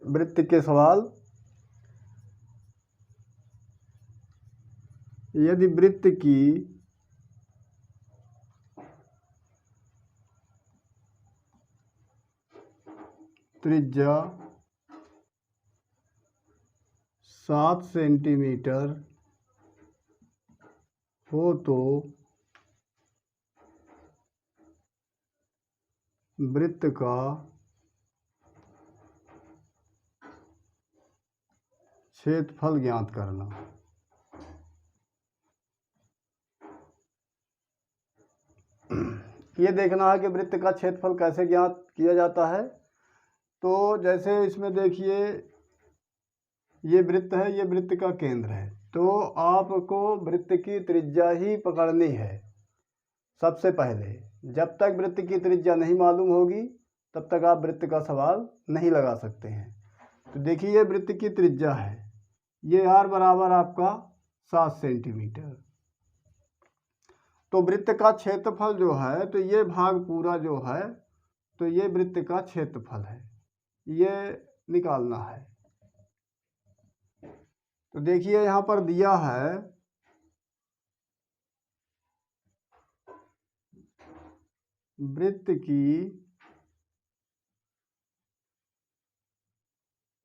वृत्त के सवाल। यदि वृत्त की त्रिज्या 7 सेंटीमीटर हो तो वृत्त का क्षेत्रफल ज्ञात करना। ये देखना है कि वृत्त का क्षेत्रफल कैसे ज्ञात किया जाता है। तो जैसे इसमें देखिए, ये वृत्त है, ये वृत्त का केंद्र है। तो आपको वृत्त की त्रिज्या ही पकड़नी है सबसे पहले। जब तक वृत्त की त्रिज्या नहीं मालूम होगी तब तक आप वृत्त का सवाल नहीं लगा सकते हैं। तो देखिए, ये वृत्त की त्रिज्या है, ये r बराबर आपका 7 सेंटीमीटर। तो वृत्त का क्षेत्रफल जो है, तो ये भाग पूरा जो है, तो ये वृत्त का क्षेत्रफल है, ये निकालना है। तो देखिए यहाँ पर दिया है वृत्त की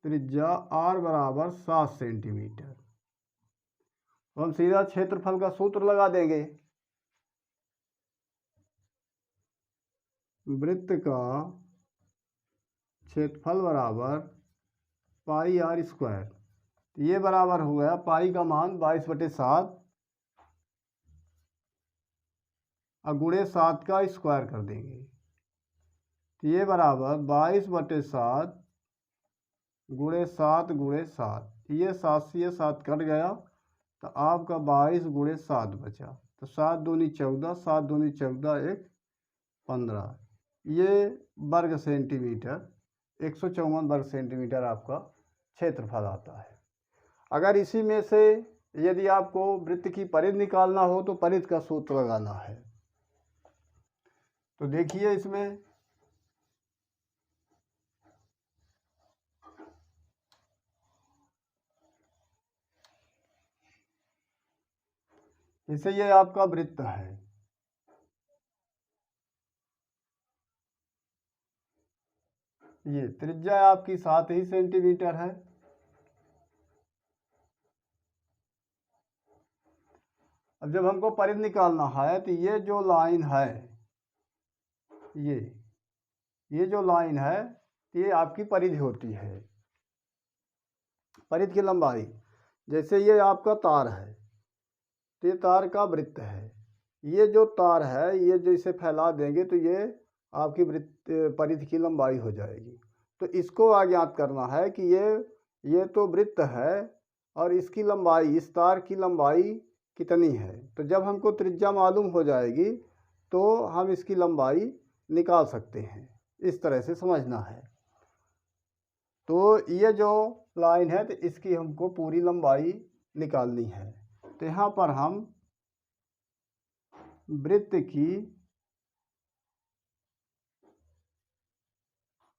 त्रिज्या r बराबर 7 सेंटीमीटर। तो हम सीधा क्षेत्रफल का सूत्र लगा देंगे। वृत्त का क्षेत्रफल बराबर पाई r स्क्वायर। तो ये बराबर हो गया, पाई का मान 22/7 और गुणे 7 का स्क्वायर कर देंगे। तो ये बराबर 22/7 गुणे 7 गुणे 7। ये 7 से ये 7 कट गया, तो आपका 22 गुणे 7 बचा। तो 7 दूनी 14, 7 दूनी 14, 1 15। ये वर्ग सेंटीमीटर, 154 वर्ग सेंटीमीटर आपका क्षेत्रफल आता है। अगर इसी में से यदि आपको वृत्त की परिधि निकालना हो तो परिधि का सूत्र लगाना है। तो देखिए इसमें इसे, ये आपका वृत्त है, ये त्रिज्या आपकी 7 ही सेंटीमीटर है। अब जब हमको परिधि निकालना है तो ये जो लाइन है, ये जो लाइन है, ये आपकी परिधि होती है, परिधि की लंबाई। जैसे ये आपका तार है, तो ये तार का वृत्त है। ये जो तार है, ये जैसे फैला देंगे तो ये आपकी वृत्त परिधि की लंबाई हो जाएगी। तो इसको अज्ञात करना है कि ये तो वृत्त है और इसकी लंबाई, इस तार की लंबाई कितनी है। तो जब हमको त्रिज्या मालूम हो जाएगी तो हम इसकी लंबाई निकाल सकते हैं। इस तरह से समझना है। तो ये जो लाइन है, तो इसकी हमको पूरी लंबाई निकालनी है। तो यहाँ पर हम वृत्त की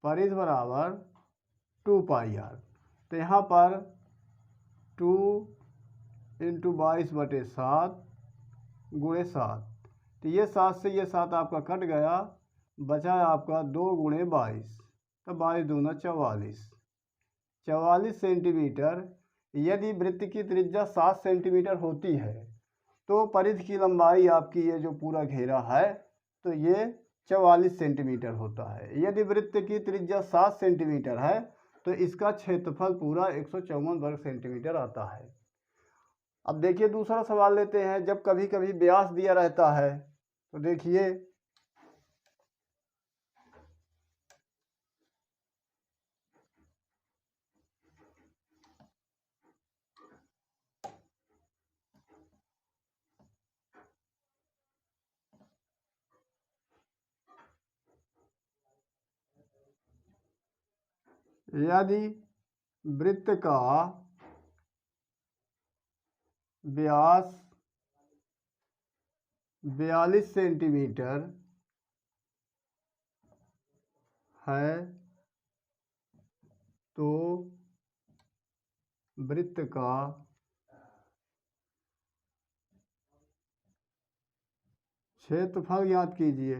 परिधि बराबर 2πr। तो यहाँ पर 2 × 22/7 गुणे 7। तो ये 7 से ये 7 आपका कट गया, बचा आपका 2 × 22। तो 22 दूना 44, 44 सेंटीमीटर। यदि वृत्त की त्रिज्या 7 सेंटीमीटर होती है तो परिधि की लंबाई आपकी, ये जो पूरा घेरा है, तो ये 44 सेंटीमीटर होता है। यदि वृत्त की त्रिज्या 7 सेंटीमीटर है तो इसका क्षेत्रफल पूरा 154 वर्ग सेंटीमीटर आता है। अब देखिए दूसरा सवाल लेते हैं। जब कभी कभी व्यास दिया रहता है, तो देखिए यदि वृत्त का व्यास 42 सेंटीमीटर है तो वृत्त का क्षेत्रफल ज्ञात कीजिए।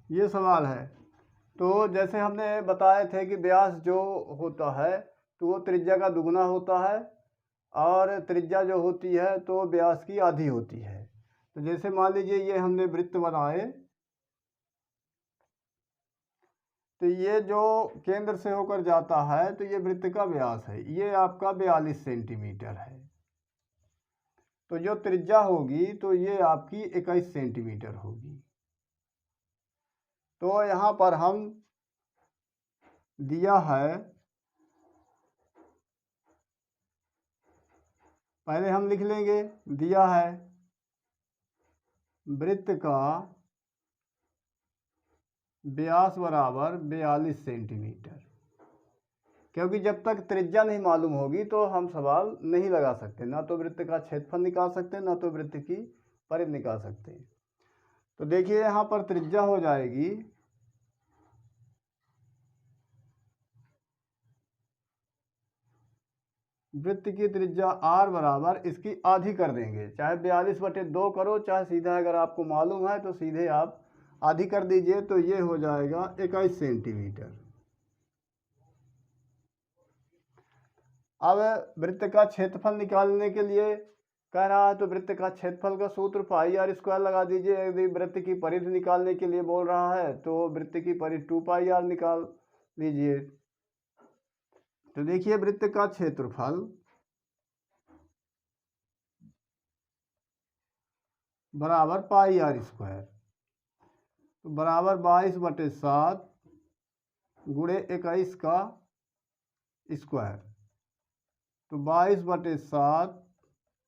ये सवाल है। तो जैसे हमने बताए थे कि व्यास जो होता है तो वो त्रिज्या का दुगना होता है, और त्रिज्या जो होती है तो व्यास की आधी होती है। तो जैसे मान लीजिए ये हमने वृत्त बनाए, तो ये जो केंद्र से होकर जाता है तो ये वृत्त का व्यास है, ये आपका 42 सेंटीमीटर है। तो जो त्रिज्या होगी तो ये आपकी 21 सेंटीमीटर होगी। तो यहाँ पर हम दिया है, पहले हम लिख लेंगे, दिया है वृत्त का व्यास बराबर 42 सेंटीमीटर। क्योंकि जब तक त्रिज्या नहीं मालूम होगी तो हम सवाल नहीं लगा सकते, ना तो वृत्त का क्षेत्रफल निकाल सकते, ना तो वृत्त की परिधि निकाल सकते। तो देखिए यहाँ पर त्रिज्या हो जाएगी वृत्त की त्रिज्या r बराबर इसकी आधी कर देंगे, चाहे 42/2 करो, चाहे सीधा अगर आपको मालूम है तो सीधे आप आधी कर दीजिए, तो ये हो जाएगा 21 सेंटीमीटर। अब वृत्त का क्षेत्रफल निकालने के लिए कह रहा है, तो वृत्त का क्षेत्रफल का सूत्र πr² लगा दीजिए। यदि वृत्त की परिधि निकालने के लिए बोल रहा है तो वृत्त की परिधि 2πr निकाल लीजिए। तो देखिए वृत्त का क्षेत्रफल बराबर πr², तो बराबर 22/7 गुणे 21 का स्क्वायर, तो 22/7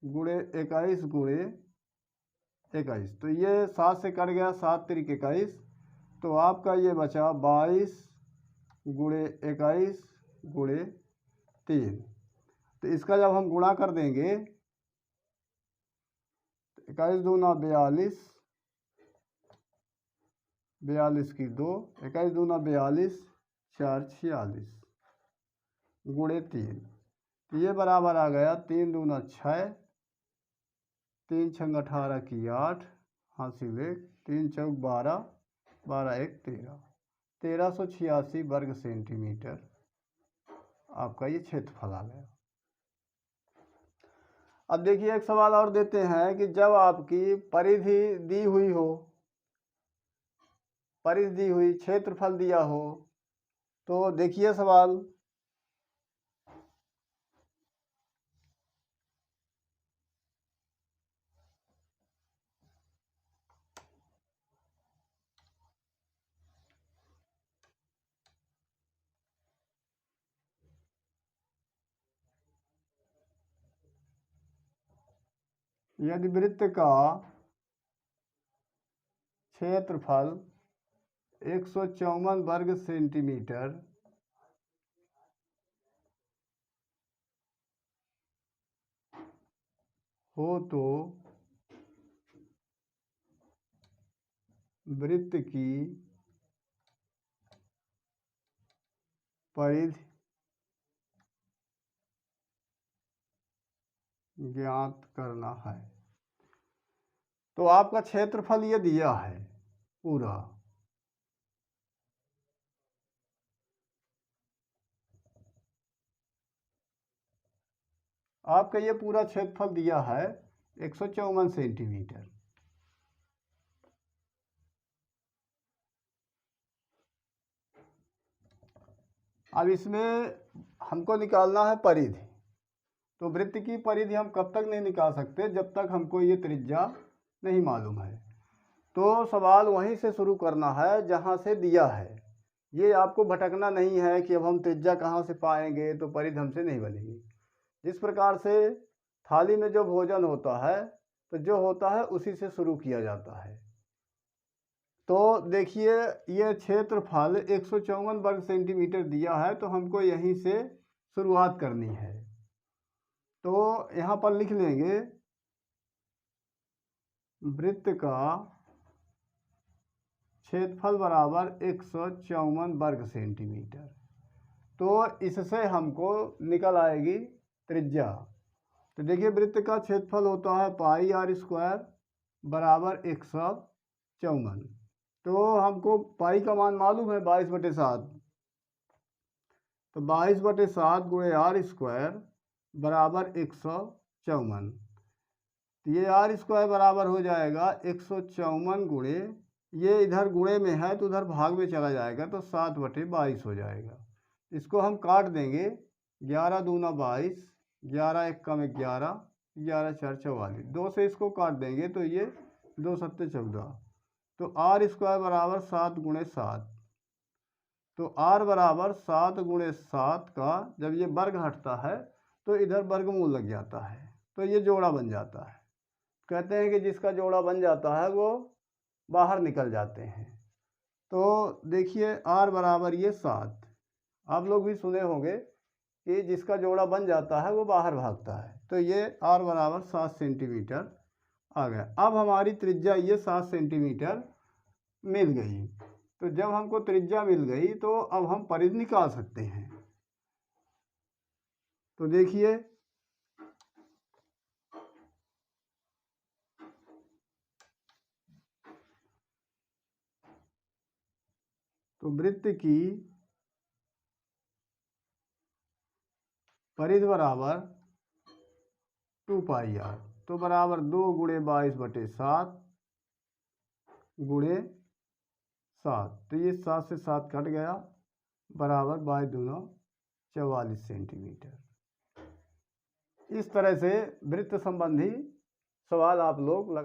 गुणे 21 गुणे 21, तो ये 7 से कट गया, 7 × 21, तो आपका ये बचा 22 गुणे 21 गुणे 3। तो इसका जब हम गुणा कर देंगे, 21 दूना 42, 42 की 2, 21 दूना 42, 4 46 गुणे 3, तो ये बराबर आ गया 3 दूना 6, 3 छंग 18 की 8, हासिल 1, 3 चौक 12, 12 1 13, 1386 वर्ग सेंटीमीटर आपका ये क्षेत्रफल आ गया। अब देखिए एक सवाल और देते हैं कि जब आपकी परिधि दी हुई हो, परिधि दी हुई, क्षेत्रफल दिया हो, तो देखिए सवाल, यदि वृत्त का क्षेत्रफल 154 वर्ग सेंटीमीटर हो तो वृत्त की परिधि ज्ञात करना है। तो आपका क्षेत्रफल ये दिया है पूरा, आपका ये पूरा क्षेत्रफल दिया है 154 सेंटीमीटर। अब इसमें हमको निकालना है परिधि। तो वृत्त की परिधि हम कब तक नहीं निकाल सकते, जब तक हमको ये त्रिज्या नहीं मालूम है। तो सवाल वहीं से शुरू करना है जहाँ से दिया है, ये आपको भटकना नहीं है कि अब हम त्रिज्या कहाँ से पाएंगे, तो परिधि हमसे नहीं बनेगी। जिस प्रकार से थाली में जो भोजन होता है तो जो होता है उसी से शुरू किया जाता है। तो देखिए ये क्षेत्रफल 154 वर्ग सेंटीमीटर दिया है, तो हमको यहीं से शुरुआत करनी है। तो यहाँ पर लिख लेंगे वृत्त का क्षेत्रफल बराबर 154 वर्ग सेंटीमीटर। तो इससे हमको निकल आएगी त्रिज्या। तो देखिए वृत्त का क्षेत्रफल होता है पाई आर स्क्वायर बराबर 154। तो हमको पाई का मान मालूम है 22/7। तो 22/7 गुणे आर स्क्वायर बराबर 154। तो ये आर स्क्वायर बराबर हो जाएगा 154 गुणे, ये इधर गुणे में है तो उधर भाग में चला जाएगा तो 7/22 हो जाएगा। इसको हम काट देंगे, 11 दूना 22, 11 एक कम 11, 11 4 44, 2 से इसको काट देंगे तो ये 2 7 14। तो आर स्क्वायर बराबर 7 गुणे 7। तो आर बराबर 7 गुणे 7 का जब ये वर्ग हटता है तो इधर वर्गमूल लग जाता है, तो ये जोड़ा बन जाता है। कहते हैं कि जिसका जोड़ा बन जाता है वो बाहर निकल जाते हैं। तो देखिए आर बराबर ये 7, आप लोग भी सुने होंगे कि जिसका जोड़ा बन जाता है वो बाहर भागता है। तो ये आर बराबर 7 सेंटीमीटर आ गया। अब हमारी त्रिज्या ये 7 सेंटीमीटर मिल गई। तो जब हमको त्रिज्या मिल गई तो अब हम परिधि निकाल सकते हैं। तो देखिए तो वृत्त की परिधि बराबर 2 पाई आर, तो बराबर 2 गुणे 22/7 गुणे 7। तो ये 7 से 7 कट गया, बराबर 22 दूना 44 सेंटीमीटर। इस तरह से वृत्त संबंधी सवाल आप लोग लगा